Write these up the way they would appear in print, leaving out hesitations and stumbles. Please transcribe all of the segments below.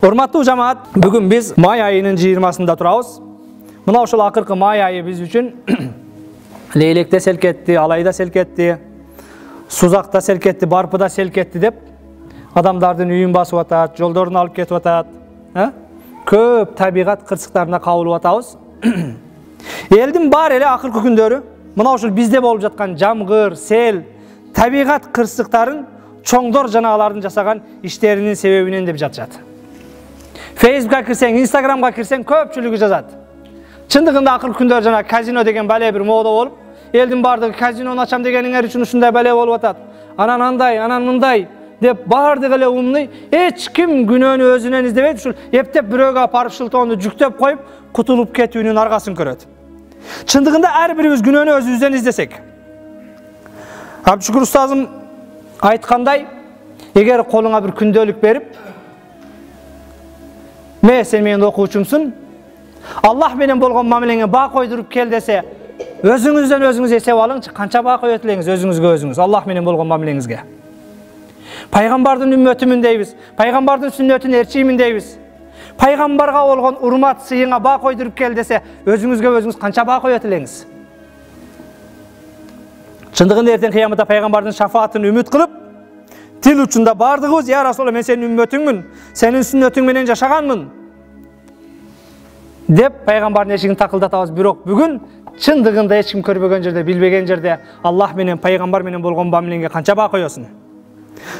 Урматтуу жамаат, бүгүн биз май айынын 20-сында турабыз. Мына ошол акыркы май айы биз үчүн лейлекте селкетти, алайда селкетти, сузакта селкетти, барпыда селкетти деп адамдардын үйүн басып атат, жолдорун алып кетип атат. Көп табигат кырсыктарына кабылып атабыз. Элдин баары эле акыркы күндөрү мына ошол бизде болуп жаткан жамгыр, сел, табигат кырсыктарын чоңдор жана алардын жасаган иштеринин себебинен деп жатышат. Facebook'a кирсең, Instagram'га кирсең көпчүлүгү жазат. Чындыгында акыркы күндөр жана казино деген бале бир мода болуп, элдин бардыгы казинону ачам дегениңер үчүн ушундай бале болуп атат. Анан андай, анан мындай деп бардыгы эле умный, эч ким күнөөнү өзүнөн издебейт, ушул эптеп бирөөгө апарып шылтоону жүктөп коюп, кутулуп кетүүнүн аргасын көрөт. Чындыгында ар бирибиз күнөөнү өзүбүздөн издесек. Абдышүкүр устазым айткандай, эгер колуңа бир күндөлүк берип, сен менин окуучумсун, Аллах менен болгон мамилеңе баа койдуруп кел десе, өзүңүздөн өзүңүз эсеп алыңчы, канча баа коет элеңиз өзүңүзгө өзүңүз, Аллах менен болгон мамилеңизге. Пайгамбардын үммөтүмүн дейбиз, пайгамбардын сүннөтүн ээрчиймин дейбиз. Пайгамбарга болгон урмат сыйыңа баа койдуруп кел десе, өзүңүзгө өзүңүз канча баа коет элеңиз. Чындыгында эртең кыяматта пайгамбардын шафаатын үмүт кылып, тил учунда бардыгыбыз, я Расулалла, мен сенин үммөтүңмүн, сенин сүннөтүң менен жашаганмын деп пайгамбардын эшигин такылдатабыз. Бирок бүгүн чындыгында эч ким көрбөгөн жерде, билбеген жерде Аллах менен, пайгамбар менен болгон мамилеңге канча баа коесуң?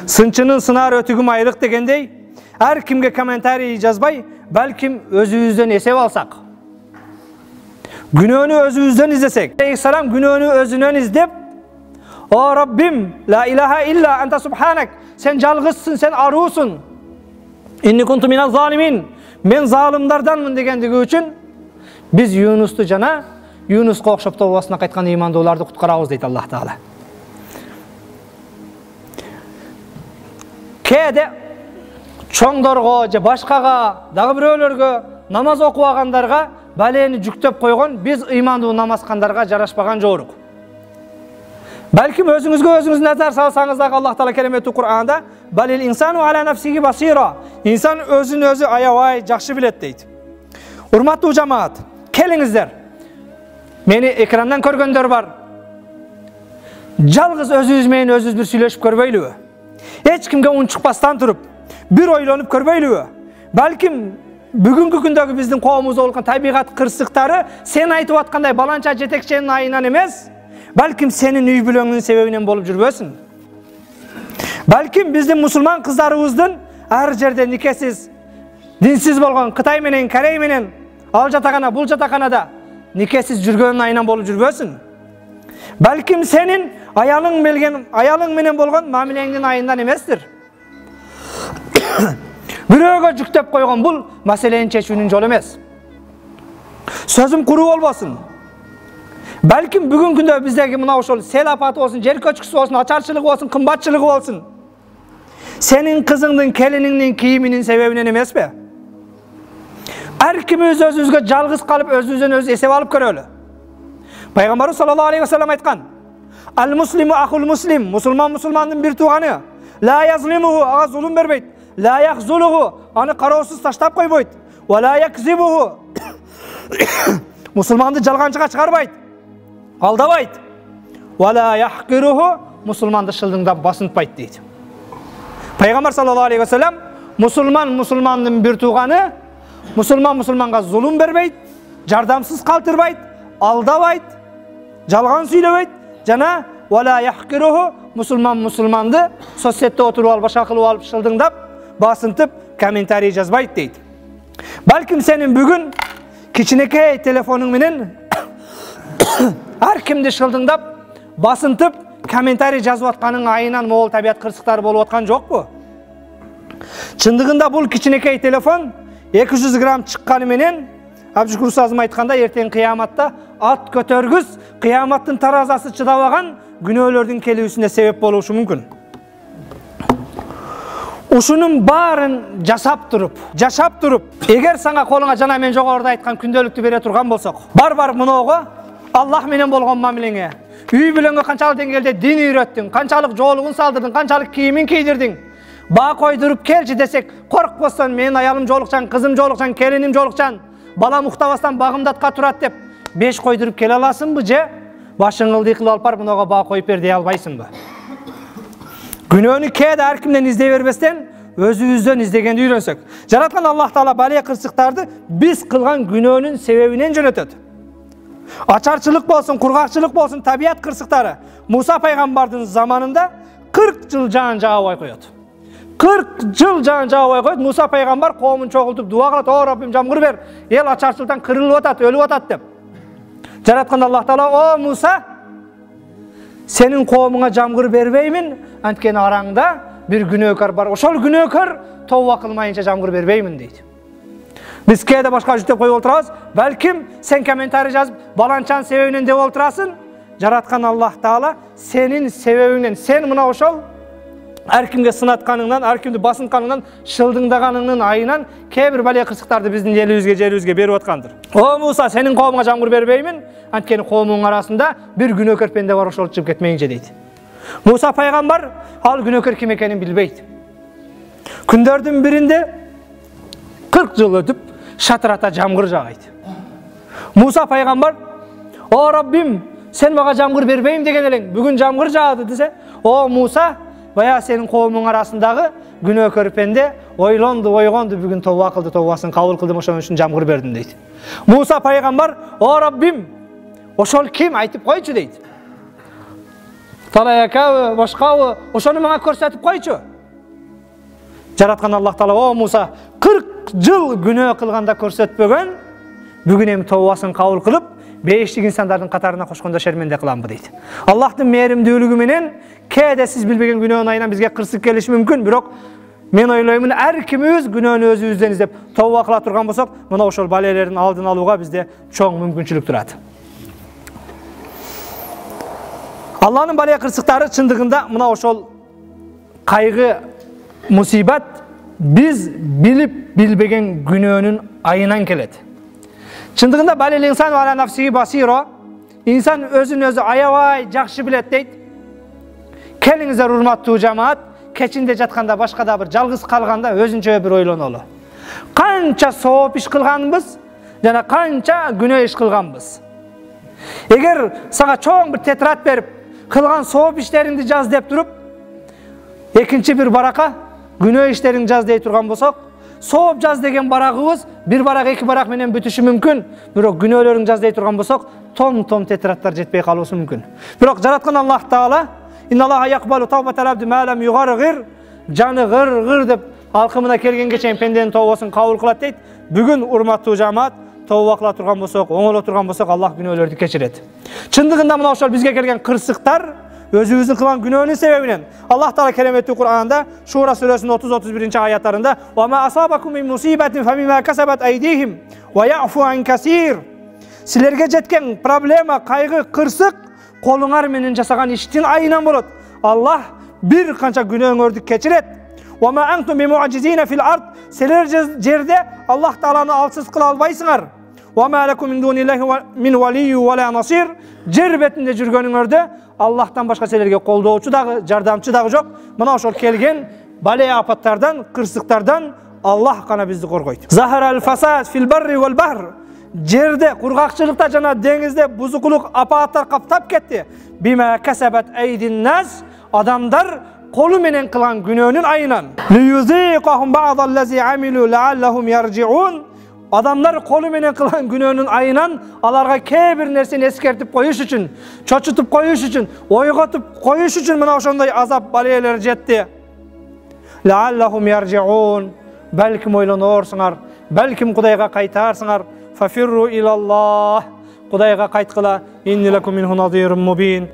Сынчынын сынаар өтүгүм айрык дегендей, ар кимге комментарий жазбай, балким өзүбүздөн эсеп алсак, күнөөнү өзүбүздөн издесек, алейхиссалам күнөөнү өзүнөн издеп, о Раббим, ла илаха илля анта субханак, сен жалгызсың, сен аруусуң, инни кунту миназ залимин, мен залымдарданмын дегендиги үчүн биз Юнусту жана Юнуска окшоп тобасына кайткан ыймандууларды куткарабыз дейт Аллах Таала. Кээде чоңдорго же башкага, дагы бирөөлөргө, намаз окубагандарга балени жүктөп койгон биз ыймандуу намазкандарга жарашпаган жорук. Балким өзүңүзгө өзүңүз назар салсаңыз дагы Аллах Таала кереметтүү Кур'анда балил инсану аля нафсиги басира. Инсан өзүн өзү аябай жакшы билет дейт. Урматтуу жамаат, келиңиздер. Мени экрандан көргөндөр бар. Жалгыз өзүбүз менен өзүбүз бир сүйлөшүп көрбөйлүбү? Эч кимге унчукпастан туруп, бир ойлонуп көрбөйлүбү? Балким бүгүнкү күндөгү биздин коомубузда болгон табигат кырсыктары сен айтып аткандай баланча жетекченин айынан эмес, балким сенин үй бүлөңүнүн себебинен болуп жүрбөсүн. Балким биздин мусулман кыздарыбыздын ар жерде никесиз, динсиз болгон Кытай менен, Корей менен, ал жатакана, бул жатаканада никесиз жүргөнүн айынан болуп жүрбөсүн. Балким сенин аялың менен болгон мамилеңдин айынан эместир. Бирөөгө жүктөп койгон бул маселени чечүүнүн жолу эмес. Сөзүм куруу болбосун. Балким бүгүнкү күндө биздеги мына ошол сел апаты болсун, жер көчкүсү болсун, ачарчылыгы болсун, кымбатчылыгы болсун, сенин кызыңдын, келиниңдин кийиминин себебинен эмеспи? Ар кимибиз өзүбүзгө жалгыз калып, өзүбүздөн өзү эсеп алып көрөлү. Пайгамбарыбыз саллаллаху алейхи ва саллям айткан: "Ал муслиму ахул муслим", мусулман мусулмандын бир тууганы. "Ла язлимуху", ага зулум бербейт. "Ла яхзулуху", аны кароосуз таштап койбойт. "Ва ла якзибуху", мусулманды жалганчыга чыгарбайт, алдабайт. "Вала яхкируху", мусулманды шылдыңдап басынтпайт дейт. Пайгамбар саллаллаху алейхи ва саллям мусулман мусулмандын бир тууганы, мусулман мусулманга зулум бербейт, жардамсыз калтырбайт, алдабайт, жалган сүйлөбөйт жана "вала яхкируху", мусулман мусулманды соцсетте отуруп алып, башка кылып алып, шылдыңдап, басынтып, комментарий жазбайт дейт. Балким сенин бүгүн кичинекей телефонуң менен ар кимди шылдыңдап, басынтып, комментарий жазып атканың айынан могул табият кырсыктары болуп аткан жокпу? Чындыгында бул кичинекей телефон 200 грамм чыкканы менен, Абдышүкүр устазым айткандай, эртең кыяматта ат көтөргүс, кыяматтын таразасы чыдабаган күнөөлөрдүн келүүсүнө себеп болушу мүмкүн. Ушунун баарын жашап туруп, эгер сага колуңа жана мен жогоруда айткан күндөлүктү бере турган болсок, бар мыноого Аллах менен болгон мамилеңе, үй бүлөңгө канчалык деңгээлде дин үйрөттүң, канчалык жоолугун салдырдың, канчалык кийимин кийдирдиң, Bağ koydurup kelçi desek, korkmasın, men ayalım jolukçan, kızım jolukçan, kelinim jolukçan, bala muhtavastan bağımdatqa turat dep 5 koydurup kele alasın bu je? Başın ıldı kılıp alpar, bunaga bağ koyup ber deye albaysın mı? Günöөнү kээде ар кимден издей бербестен, өзүбүздөн издегенди үйрөнсөк. Жараткан Аллах Таала балия кырсыктарды биз кылган günөөнүн себебинен жөнөтөт. Açarçılık bolsun, kurgakçılık bolsun, tabiat kırsıkları. Musa Peygamber'in zamanında 40 yıl can jağabay koyuyordu. 40 yıl can jağabay koyuyordu. Musa Peygamber kovmun çoğultup dua kılat, "O Rabbim jamgır ber. El açarçılıktan kırılıp atat, ölüp atat" dep. Jaratkan Allah Taala, "O Musa, senin kovmuna jamgır berbeymin, antkeni arаңda bir günөөkөр бар. Ошол günөөkөр tawba kılmayınca jamgır berbeymin" deydi. Biz kede başka jütep koyup oturabız. Belkim sen komentari yazıp balançan sebebinden dep oturasın. Jaratkan Allah Taala senin sebebinden, sen mına oşol her kimge sınatkanыңdan, her kimdi basınkanыңdan, şıldыңdaганыңнын ayынан kebir balya kırсыктарды bizdin elibizge berip atkandır. "O Musa, senin kovmuna jamgır berbeymin, antkeni kovmuň arasında bir günөөkör pende var, oşol çıkıp ketmeýince" deydi. Musa Peygamber al günөөkör kim ekenini bilbeydi. Kündördün birinde 40 yıl ötüp şatırata jamgır jağaydı. Musa Peygamber, "O Rabbim, sen maga jamgır berbeyim degen eleň, bugün jamgır jağdy" dese, "O Musa, baya senin kovmuň arasındağı günөөkör pende oýlandy, bugün tawba kıldı, tawbasyny kabul kıldım, oşoň üçin jamgır berdim" deydi. Musa Peygamber, "O Rabbim, oşol kim aýtyp koýçu" deydi. Talayakawy, başgawy, oşonu maňa körsetip koýçu. Jaratkan Allah Taala, "O Musa, 40 yıl günөө kılganda körsetpegen, bugün hem tawbasyny kabul kılıp, beýişlik insanlardyň katarına koşganda şermende kılanby" deydi. Allah'tın merimdүүлügi menen kede siz bilbegen günöөнүn ayынан bizge kırsyk gelişi mümkün, birok men oýloýmyn her kimimiz günöөнü özübüzden izdep tawba kıla turgan bolsak, mına oşol balelerin aldyny aluga bizde çoň mümkünçilik turat. Allah'ın balaya kırsyktary çındygynda mına oşol kaygı, musibat biz bilip bilbegen günöөнүn ayынан kelet. Çındygynda balel insan wala nafsihi basiro, insan özün özü ayabay jakşı bilet deyt. Keliňizler urmatly jamaat, keçinde jatkanda başka da bir жалгыз kalganda özünçe bir oýlanmaly. Kança sowap iş kılganbız, jana kança günөө iş kılganbız. Eger saňa çoň bir tetrat berip, kılgan sowap işlerini jaz dep turup, ekinci bir baraka günөө işlerini jaz dey turgan bolsak, sowap jaz degen baragыбыз bir barak, iki barak menen bütüşü mümkün. Birok günöөлөрүň jaz dey turgan bolsak, ton tetratlar jetpey kalysy mümkün. Birok jaratkan Allah Taala, "İnnallaha yaqbalu tawbatal abdi ma lam yughargir", jany gır dep alkymyna kelgen geçen pendenin tawbasyny kabul kılat deyt. Bugün urmatly jamaat tawba kıla turgan bolsak, oňola turgan bolsak, Allah günöөлөрdü keçiret. Çındygynda mına oşol bizge kelgen kırsıktar özübüzdün kılan günöөнүn sebebinen. Allah Taala keremetli Kur'an'da Şura suresinin 30-31. ayatlarında "Wa ma asabakum min musibatin femima kasabat aydihim ve ya'fu an kasir." Silerge jetken problema, kaygı, kırsyk koluňar menen jasagan iştin ayынан bolat. Allah bir kança günөөňördi keçiret. "Wa ma antum bimu'jizina fil ard." Seler jerde Allah Taalany alsız kıla albaysıňar. "Wa ma lakum min dunillahi min waliyyin wa la nasir." Jer betinde jürgönüňörde Allah'tan başka selerge koldoğuçu dağı, jardamçı dağı jok. Mına oşol kelgen balaya apatlardan, kırsıklardan Allah kana bizi korgoyt. "Zaharal fasad fil barri wal bahr." Jerde, kurgakçılykta jana dengizde buzukuluk, apatlar kaptap ketdi. "Bima kasabat aydin nas." Adamlar kolu menen kılan günöөнүn ayынан. "Liyuziqahum ba'dallazi amilu la'allahum yarji'un." Adamlar kolu menen kılan günöөнүn ayından alarga kebir nerseni eskertip koyuş üçün, çoçutup koyuş üçün, oygotup koyuş üçün mına oşondoy azap balayeler jetdi. "La'allahum yarji'un." Belkim oýlanorsыңar, belkim Kudayga kaytarsыңar. "Fafirru ilallah." Kudayga kaytkıla. "Inni lekum minhu nadhirun mubin."